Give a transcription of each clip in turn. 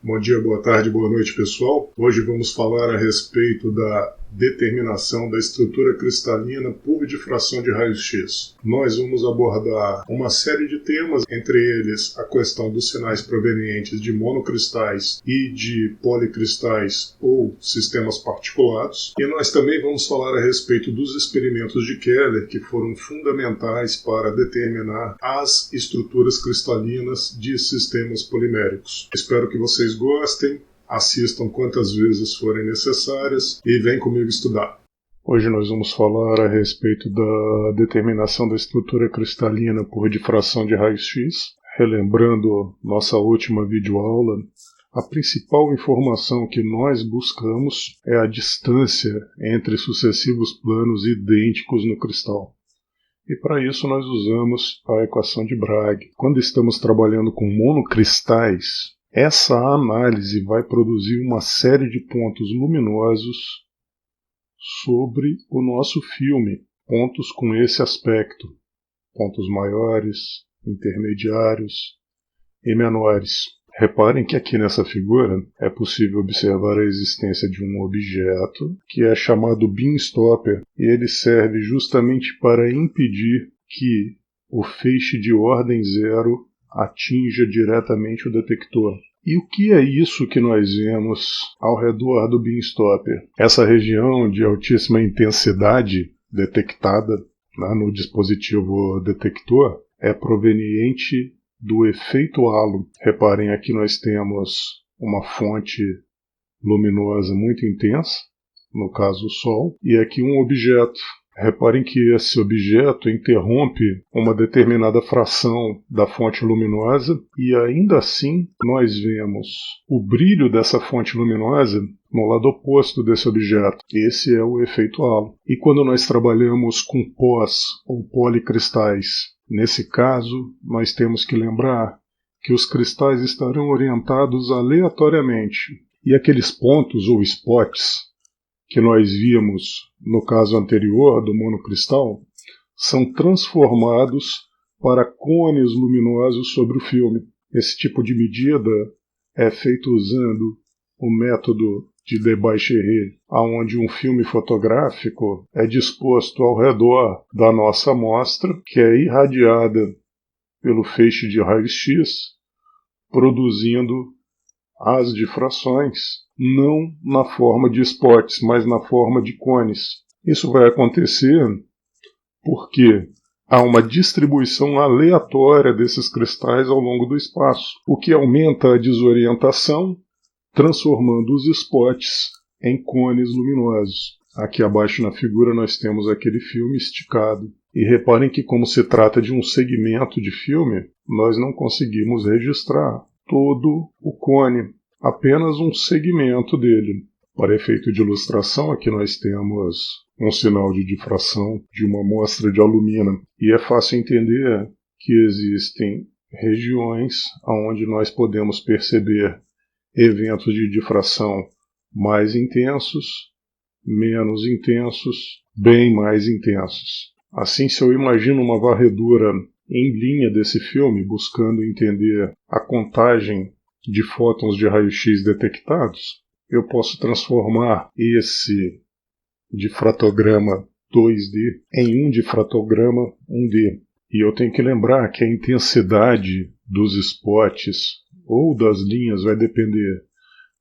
Bom dia, boa tarde, boa noite, pessoal. Hoje vamos falar a respeito da determinação da estrutura cristalina por difração de raios-x. Nós vamos abordar uma série de temas, entre eles a questão dos sinais provenientes de monocristais e de policristais ou sistemas particulados. E nós também vamos falar a respeito dos experimentos de Keller, que foram fundamentais para determinar as estruturas cristalinas de sistemas poliméricos. Espero que vocês gostem. Assistam quantas vezes forem necessárias e vem comigo estudar. Hoje nós vamos falar a respeito da determinação da estrutura cristalina por difração de raios-x. Relembrando nossa última videoaula, a principal informação que nós buscamos é a distância entre sucessivos planos idênticos no cristal. E para isso nós usamos a equação de Bragg. Quando estamos trabalhando com monocristais, essa análise vai produzir uma série de pontos luminosos sobre o nosso filme, pontos com esse aspecto, pontos maiores, intermediários e menores. Reparem que aqui nessa figura é possível observar a existência de um objeto que é chamado beam stopper, e ele serve justamente para impedir que o feixe de ordem zero atinja diretamente o detector. E o que é isso que nós vemos ao redor do beam stopper? Essa região de altíssima intensidade detectada no dispositivo detector é proveniente do efeito halo. Reparem, aqui nós temos uma fonte luminosa muito intensa, no caso o Sol, e aqui um objeto. Reparem que esse objeto interrompe uma determinada fração da fonte luminosa e ainda assim nós vemos o brilho dessa fonte luminosa no lado oposto desse objeto. Esse é o efeito halo. E quando nós trabalhamos com pós ou policristais, nesse caso nós temos que lembrar que os cristais estarão orientados aleatoriamente e aqueles pontos ou spots que nós vimos no caso anterior do monocristal são transformados para cones luminosos sobre o filme. Esse tipo de medida é feito usando o método de Debye-Cherré, onde um filme fotográfico é disposto ao redor da nossa amostra, que é irradiada pelo feixe de raios-x, produzindo as difrações, não na forma de spots, mas na forma de cones. Isso vai acontecer porque há uma distribuição aleatória desses cristais ao longo do espaço, o que aumenta a desorientação, transformando os spots em cones luminosos. Aqui abaixo na figura nós temos aquele filme esticado. E reparem que, como se trata de um segmento de filme, nós não conseguimos registrar todo o cone, apenas um segmento dele. Para efeito de ilustração, aqui nós temos um sinal de difração de uma amostra de alumina. E é fácil entender que existem regiões onde nós podemos perceber eventos de difração mais intensos, menos intensos, bem mais intensos. Assim, se eu imagino uma varredura em linha desse filme, buscando entender a contagem de fótons de raio-x detectados, eu posso transformar esse difratograma 2D em um difratograma 1D. E eu tenho que lembrar que a intensidade dos spots ou das linhas vai depender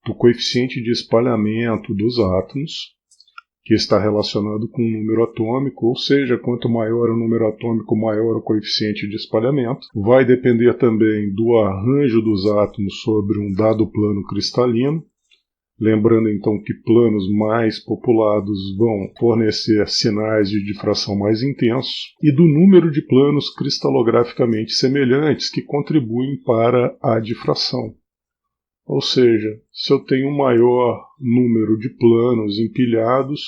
do coeficiente de espalhamento dos átomos, que está relacionado com o número atômico, ou seja, quanto maior o número atômico, maior o coeficiente de espalhamento. Vai depender também do arranjo dos átomos sobre um dado plano cristalino, lembrando então que planos mais populados vão fornecer sinais de difração mais intensos, e do número de planos cristalograficamente semelhantes que contribuem para a difração. Ou seja, se eu tenho um maior número de planos empilhados,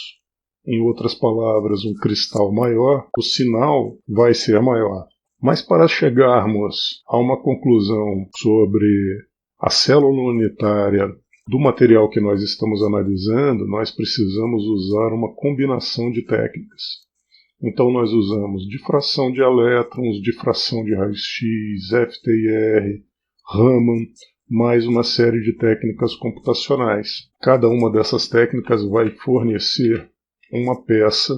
em outras palavras, um cristal maior, o sinal vai ser maior. Mas para chegarmos a uma conclusão sobre a célula unitária do material que nós estamos analisando, nós precisamos usar uma combinação de técnicas. Então nós usamos difração de elétrons, difração de raios-x, FTIR, Raman, mais uma série de técnicas computacionais. Cada uma dessas técnicas vai fornecer uma peça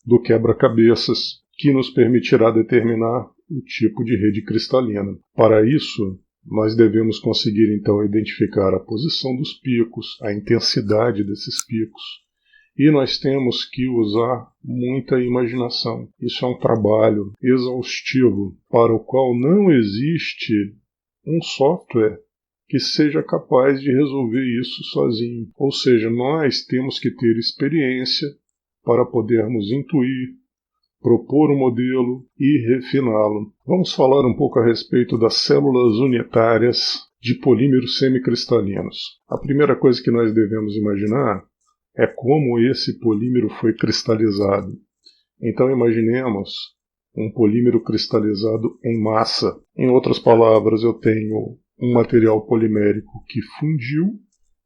do quebra-cabeças que nos permitirá determinar o tipo de rede cristalina. Para isso, nós devemos conseguir então identificar a posição dos picos, a intensidade desses picos, e nós temos que usar muita imaginação. Isso é um trabalho exaustivo para o qual não existe um software que seja capaz de resolver isso sozinho. Ou seja, nós temos que ter experiência para podermos intuir, propor um modelo e refiná-lo. Vamos falar um pouco a respeito das células unitárias de polímeros semicristalinos. A primeira coisa que nós devemos imaginar é como esse polímero foi cristalizado. Então imaginemos um polímero cristalizado em massa. Em outras palavras, eu tenho um material polimérico que fundiu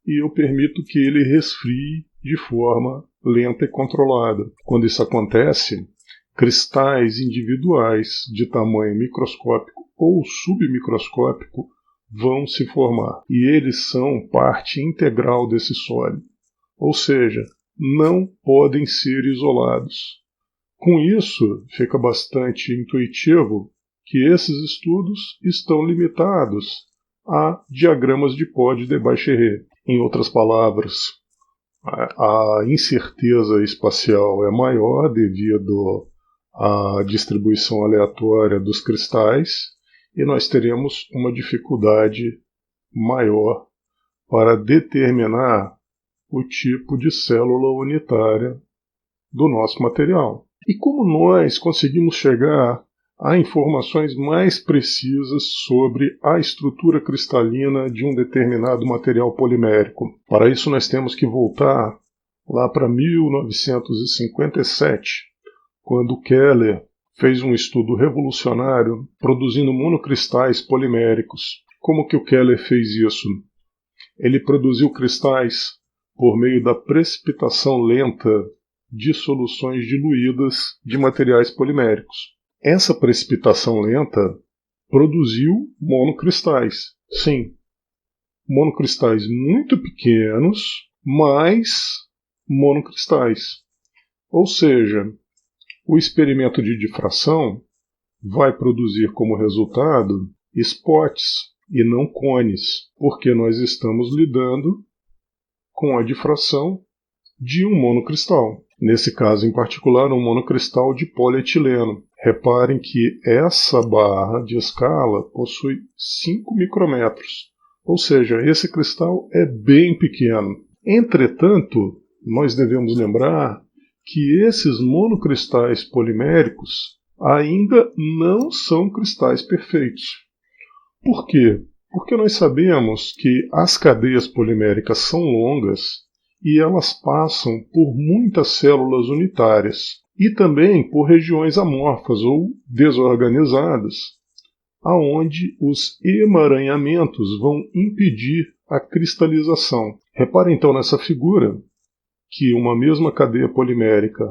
e eu permito que ele resfrie de forma lenta e controlada. Quando isso acontece, cristais individuais de tamanho microscópico ou submicroscópico vão se formar. E eles são parte integral desse sólido. Ou seja, não podem ser isolados. Com isso, fica bastante intuitivo que esses estudos estão limitados a diagramas de pó de Debye-Scherrer. Em outras palavras, a incerteza espacial é maior devido à distribuição aleatória dos cristais e nós teremos uma dificuldade maior para determinar o tipo de célula unitária do nosso material. E como nós conseguimos chegar a informações mais precisas sobre a estrutura cristalina de um determinado material polimérico? Para isso nós temos que voltar lá para 1957, quando Keller fez um estudo revolucionário produzindo monocristais poliméricos. Como que o Keller fez isso? Ele produziu cristais por meio da precipitação lenta de soluções diluídas de materiais poliméricos. Essa precipitação lenta produziu monocristais. Sim, monocristais muito pequenos, mas monocristais. Ou seja, o experimento de difração vai produzir como resultado spots e não cones, porque nós estamos lidando com a difração de um monocristal. Nesse caso em particular, um monocristal de polietileno. Reparem que essa barra de escala possui 5 micrômetros, ou seja, esse cristal é bem pequeno. Entretanto, nós devemos lembrar que esses monocristais poliméricos ainda não são cristais perfeitos. Por quê? Porque nós sabemos que as cadeias poliméricas são longas e elas passam por muitas células unitárias e também por regiões amorfas ou desorganizadas, aonde os emaranhamentos vão impedir a cristalização. Reparem então nessa figura que uma mesma cadeia polimérica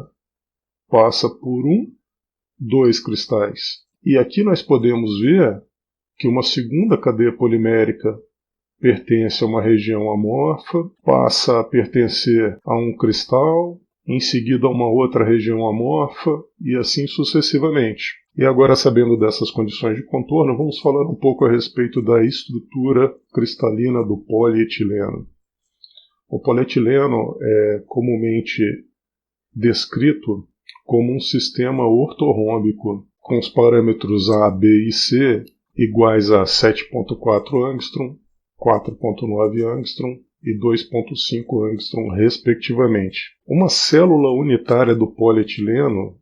passa por dois cristais. E aqui nós podemos ver que uma segunda cadeia polimérica pertence a uma região amorfa, passa a pertencer a um cristal, em seguida a uma outra região amorfa e assim sucessivamente. E agora, sabendo dessas condições de contorno, vamos falar um pouco a respeito da estrutura cristalina do polietileno. O polietileno é comumente descrito como um sistema ortorrômbico, com os parâmetros A, B e C iguais a 7,4 angstrom, 4,9 angstrom e 2,5 angstrom, respectivamente. Uma célula unitária do polietileno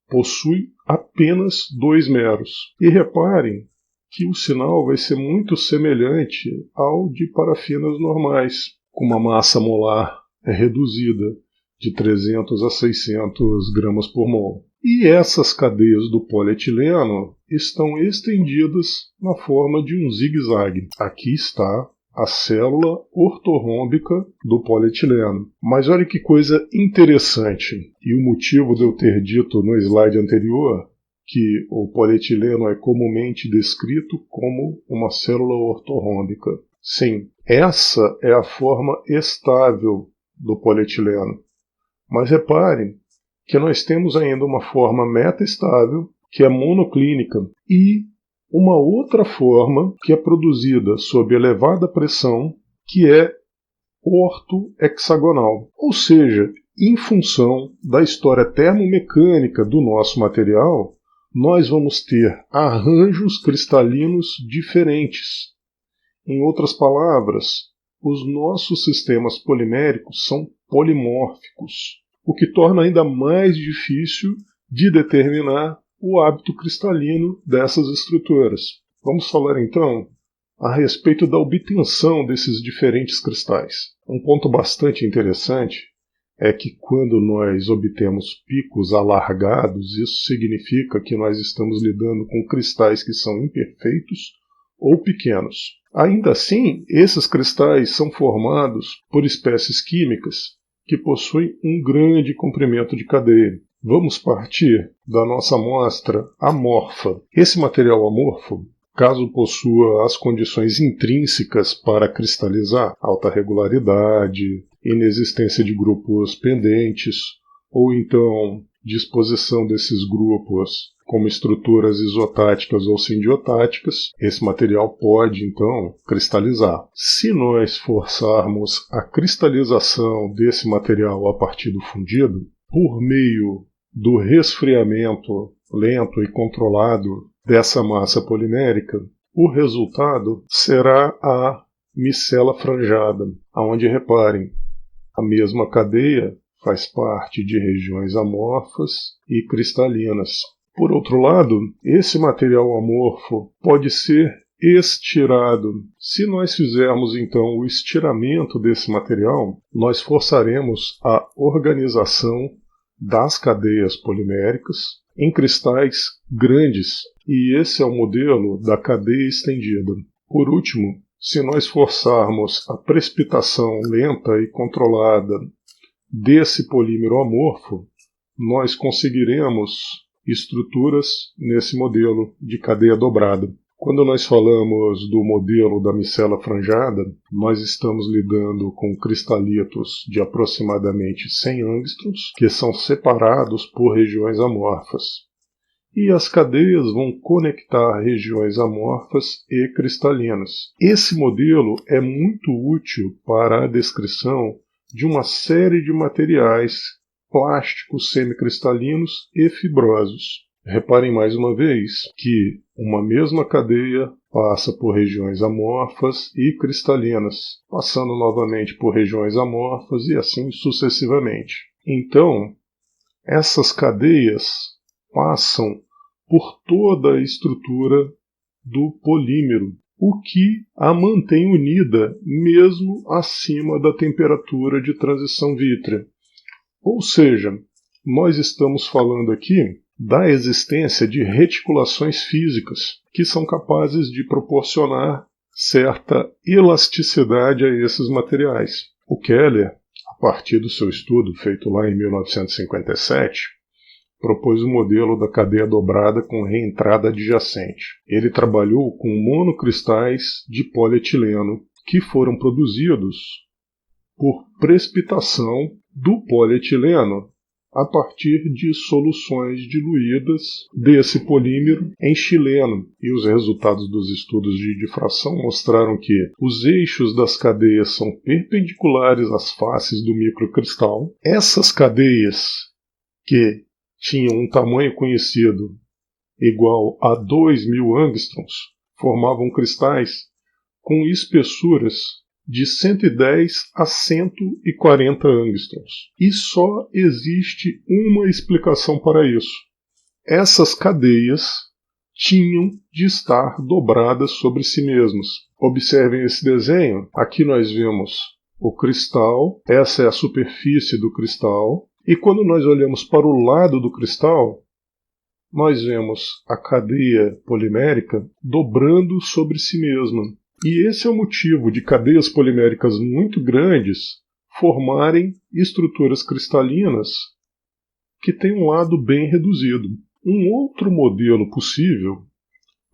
possui apenas 2 meros. E reparem que o sinal vai ser muito semelhante ao de parafinas normais, com uma massa molar reduzida de 300 a 600 gramas por mol. E essas cadeias do polietileno estão estendidas na forma de um zigue-zague. Aqui está a célula ortorrômbica do polietileno. Mas olha que coisa interessante, e o motivo de eu ter dito no slide anterior que o polietileno é comumente descrito como uma célula ortorrômbica. Sim, essa é a forma estável do polietileno. Mas reparem que nós temos ainda uma forma metaestável, que é monoclínica, e uma outra forma que é produzida sob elevada pressão, que é ortohexagonal. Ou seja, em função da história termomecânica do nosso material, nós vamos ter arranjos cristalinos diferentes. Em outras palavras, os nossos sistemas poliméricos são polimórficos, o que torna ainda mais difícil de determinar o hábito cristalino dessas estruturas. Vamos falar então a respeito da obtenção desses diferentes cristais. Um ponto bastante interessante é que quando nós obtemos picos alargados, isso significa que nós estamos lidando com cristais que são imperfeitos ou pequenos. Ainda assim, esses cristais são formados por espécies químicas que possuem um grande comprimento de cadeia. Vamos partir da nossa amostra amorfa. Esse material amorfo, caso possua as condições intrínsecas para cristalizar, alta regularidade, inexistência de grupos pendentes, ou então disposição desses grupos como estruturas isotáticas ou sindiotáticas, esse material pode, então, cristalizar. Se nós forçarmos a cristalização desse material a partir do fundido, por meio do resfriamento lento e controlado dessa massa polimérica, o resultado será a micela franjada, onde, reparem, a mesma cadeia faz parte de regiões amorfas e cristalinas. Por outro lado, esse material amorfo pode ser estirado. Se nós fizermos então o estiramento desse material, nós forçaremos a organização das cadeias poliméricas em cristais grandes, e esse é o modelo da cadeia estendida. Por último, se nós forçarmos a precipitação lenta e controlada desse polímero amorfo, nós conseguiremos estruturas nesse modelo de cadeia dobrada. Quando nós falamos do modelo da micela franjada, nós estamos lidando com cristalitos de aproximadamente 100 angstroms, que são separados por regiões amorfas. E as cadeias vão conectar regiões amorfas e cristalinas. Esse modelo é muito útil para a descrição de uma série de materiais plásticos semicristalinos e fibrosos. Reparem mais uma vez que uma mesma cadeia passa por regiões amorfas e cristalinas, passando novamente por regiões amorfas e assim sucessivamente. Então, essas cadeias passam por toda a estrutura do polímero, o que a mantém unida mesmo acima da temperatura de transição vítrea. Ou seja, nós estamos falando aqui da existência de reticulações físicas que são capazes de proporcionar certa elasticidade a esses materiais. O Keller, a partir do seu estudo feito lá em 1957, propôs o modelo da cadeia dobrada com reentrada adjacente. Ele trabalhou com monocristais de polietileno que foram produzidos por precipitação do polietileno a partir de soluções diluídas desse polímero em xileno. E os resultados dos estudos de difração mostraram que os eixos das cadeias são perpendiculares às faces do microcristal. Essas cadeias, que tinham um tamanho conhecido igual a 2000 angstroms, formavam cristais com espessuras de 110 a 140 angstroms. E só existe uma explicação para isso. Essas cadeias tinham de estar dobradas sobre si mesmas. Observem esse desenho. Aqui nós vemos o cristal, essa é a superfície do cristal, e quando nós olhamos para o lado do cristal, nós vemos a cadeia polimérica dobrando sobre si mesma. E esse é o motivo de cadeias poliméricas muito grandes formarem estruturas cristalinas que têm um lado bem reduzido. Um outro modelo possível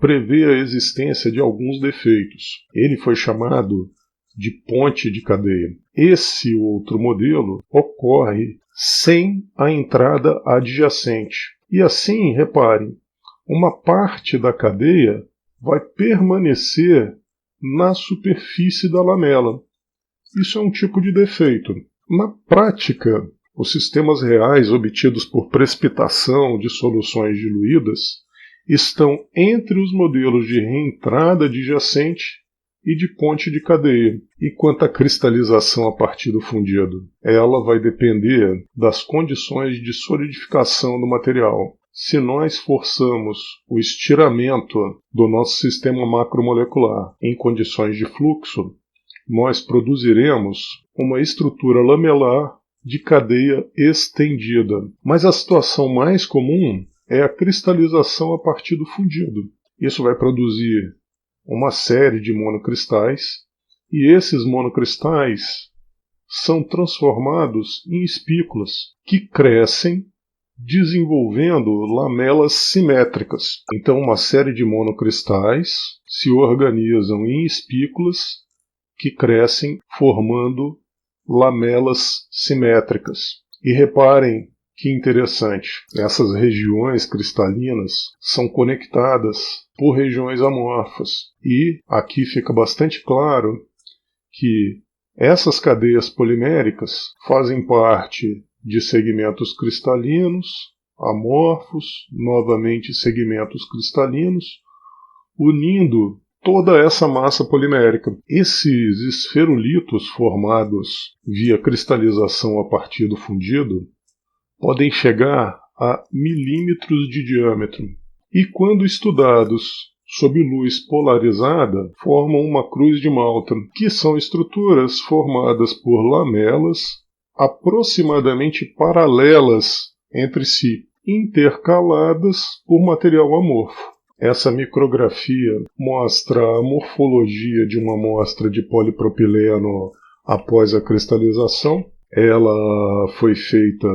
prevê a existência de alguns defeitos. Ele foi chamado de ponte de cadeia. Esse outro modelo ocorre sem a entrada adjacente. E assim, reparem, uma parte da cadeia vai permanecer na superfície da lamela. Isso é um tipo de defeito. Na prática, os sistemas reais obtidos por precipitação de soluções diluídas estão entre os modelos de reentrada adjacente e de ponte de cadeia. E quanto à cristalização a partir do fundido, ela vai depender das condições de solidificação do material. Se nós forçamos o estiramento do nosso sistema macromolecular em condições de fluxo, nós produziremos uma estrutura lamelar de cadeia estendida. Mas a situação mais comum é a cristalização a partir do fundido. Isso vai produzir uma série de monocristais, e esses monocristais são transformados em espículas que crescem desenvolvendo lamelas simétricas. Então, uma série de monocristais se organizam em espículas que crescem formando lamelas simétricas. E reparem que interessante, essas regiões cristalinas são conectadas por regiões amorfas. E aqui fica bastante claro que essas cadeias poliméricas fazem parte de segmentos cristalinos, amorfos, novamente segmentos cristalinos, unindo toda essa massa polimérica. Esses esferulitos formados via cristalização a partir do fundido podem chegar a milímetros de diâmetro e, quando estudados sob luz polarizada, formam uma cruz de Malta, que são estruturas formadas por lamelas aproximadamente paralelas entre si, intercaladas por material amorfo. Essa micrografia mostra a morfologia de uma amostra de polipropileno após a cristalização. Ela foi feita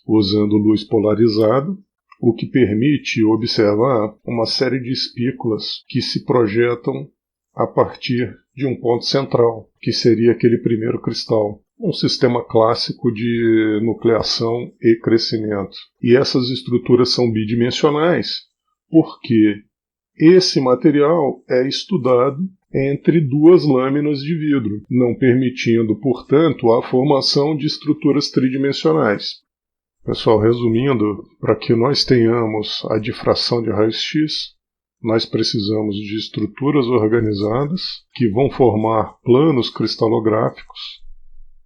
usando luz polarizada, o que permite observar uma série de espículas que se projetam a partir de um ponto central, que seria aquele primeiro cristal. Um sistema clássico de nucleação e crescimento. E essas estruturas são bidimensionais, porque esse material é estudado entre duas lâminas de vidro, não permitindo, portanto, a formação de estruturas tridimensionais. Pessoal, resumindo, para que nós tenhamos a difração de raios-x, nós precisamos de estruturas organizadas que vão formar planos cristalográficos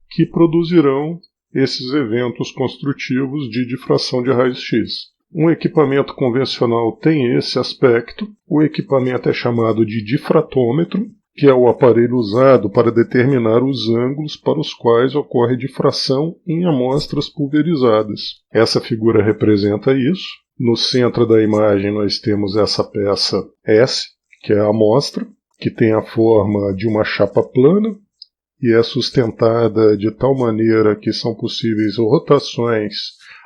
que produzirão esses eventos construtivos de difração de raios-x. Um equipamento convencional tem esse aspecto. O equipamento é chamado de difratômetro, que é o aparelho usado para determinar os ângulos para os quais ocorre difração em amostras pulverizadas. Essa figura representa isso. No centro da imagem nós temos essa peça S, que é a amostra, que tem a forma de uma chapa plana, e é sustentada de tal maneira que são possíveis rotações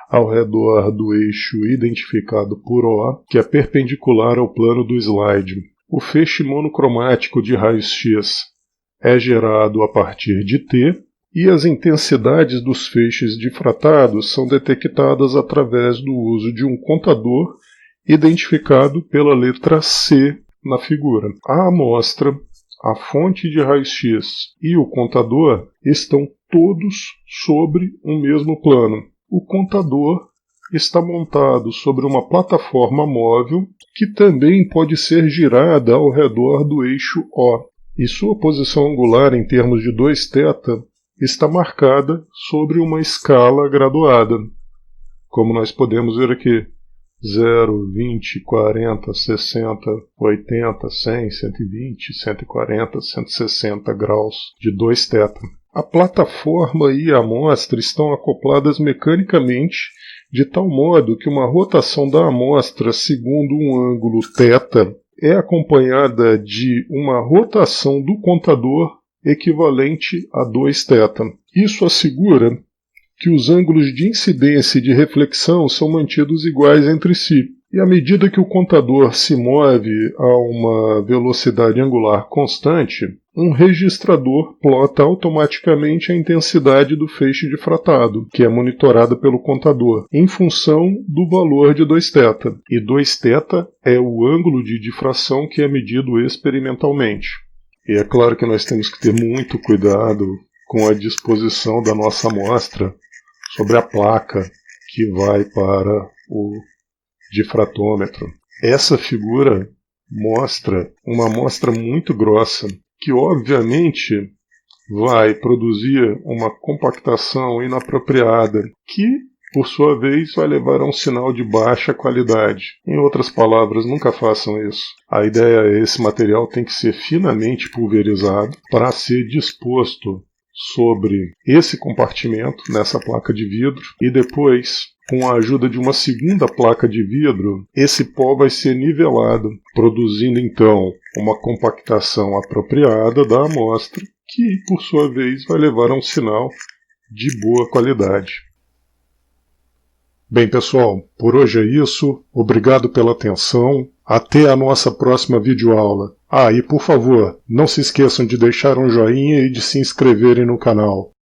ao redor do eixo identificado por O, que é perpendicular ao plano do slide. O feixe monocromático de raios-x é gerado a partir de T, e as intensidades dos feixes difratados são detectadas através do uso de um contador identificado pela letra C na figura. A amostra, a fonte de raio-x e o contador estão todos sobre um mesmo plano. O contador está montado sobre uma plataforma móvel que também pode ser girada ao redor do eixo O, e sua posição angular em termos de 2θ está marcada sobre uma escala graduada, como nós podemos ver aqui. 0, 20, 40, 60, 80, 100, 120, 140, 160 graus de 2θ. A plataforma e a amostra estão acopladas mecanicamente de tal modo que uma rotação da amostra segundo um ângulo θ é acompanhada de uma rotação do contador equivalente a 2θ. Isso assegura que os ângulos de incidência e de reflexão são mantidos iguais entre si. E à medida que o contador se move a uma velocidade angular constante, um registrador plota automaticamente a intensidade do feixe difratado, que é monitorada pelo contador, em função do valor de 2θ. E 2θ é o ângulo de difração que é medido experimentalmente. E é claro que nós temos que ter muito cuidado com a disposição da nossa amostra sobre a placa que vai para o difratômetro. Essa figura mostra uma amostra muito grossa, que obviamente vai produzir uma compactação inapropriada, que, por sua vez, vai levar a um sinal de baixa qualidade. Em outras palavras, nunca façam isso. A ideia é que esse material tem que ser finamente pulverizado para ser disposto sobre esse compartimento, nessa placa de vidro, e depois, com a ajuda de uma segunda placa de vidro, esse pó vai ser nivelado, produzindo então uma compactação apropriada da amostra, que por sua vez vai levar a um sinal de boa qualidade. Bem, pessoal, por hoje é isso. Obrigado pela atenção. Até a nossa próxima videoaula. E por favor, não se esqueçam de deixar um joinha e de se inscreverem no canal.